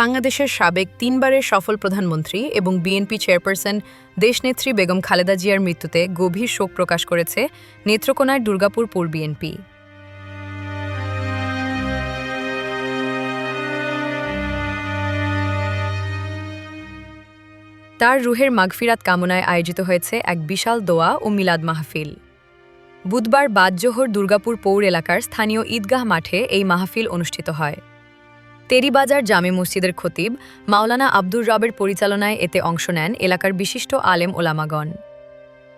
বাংলাদেশের সাবেক তিনবারের সফল প্রধানমন্ত্রী এবং বিএনপি চেয়ারপারসন দেশনেত্রী বেগম খালেদা জিয়ার মৃত্যুতে গভীর শোক প্রকাশ করেছে নেত্রকোনার দুর্গাপুর পৌর বিএনপি। তার রুহের মাগফিরাত কামনায় আয়োজিত হয়েছে এক বিশাল দোয়া ও মিলাদ মাহফিল। বুধবার বাদ জোহর দুর্গাপুর পৌর এলাকার স্থানীয় ঈদগাহ মাঠে এই মাহফিল অনুষ্ঠিত হয়। তেরিবাজার জামে মসজিদের খতিব মাওলানা আব্দুর রবের পরিচালনায় এতে অংশ নেন এলাকার বিশিষ্ট আলেম ওলামাগণ।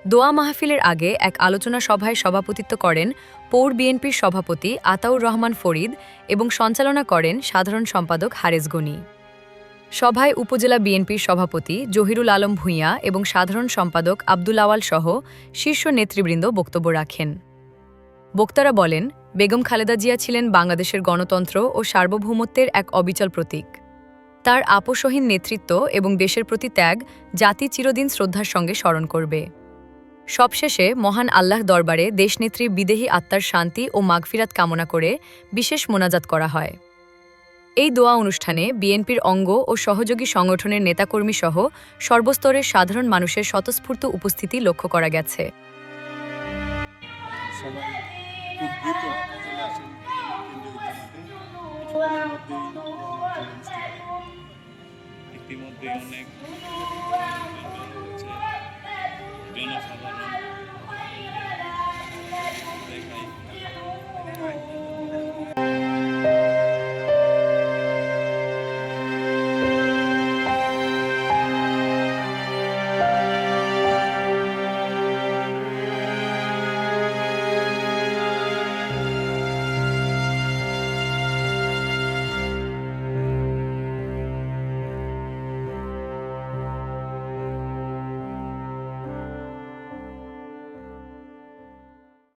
দোয়া মাহফিলের আগে এক আলোচনা সভায় সভাপতিত্ব করেন পৌর বিএনপির সভাপতি আতাউর রহমান ফরিদ এবং সঞ্চালনা করেন সাধারণ সম্পাদক হারেস গনি। সভায় উপজেলা বিএনপির সভাপতি জহিরুল আলম ভূঁইয়া এবং সাধারণ সম্পাদক আব্দুল আওয়াল সহ শীর্ষ নেতৃবৃন্দ বক্তব্য রাখেন। বক্তারা বলেন, বেগম খালেদা জিয়া ছিলেন বাংলাদেশের গণতন্ত্র ও সার্বভৌমত্বের এক অবিচল প্রতীক। তার আপোষহীন নেতৃত্ব এবং দেশের প্রতি ত্যাগ জাতি চিরদিন শ্রদ্ধার সঙ্গে স্মরণ করবে। সবশেষে মহান আল্লাহ দরবারে দেশনেত্রীর বিদেহী আত্মার শান্তি ও মাগফিরাত কামনা করে বিশেষ মোনাজাত করা হয়। এই দোয়া অনুষ্ঠানে বিএনপির অঙ্গ ও সহযোগী সংগঠনের নেতাকর্মী সহ সর্বস্তরের সাধারণ মানুষের স্বতঃস্ফূর্ত উপস্থিতি লক্ষ্য করা গেছে। সবাই খুব দ্রুত চলে আসেন ইতিমধ্যেই অনেক জনসাধারণ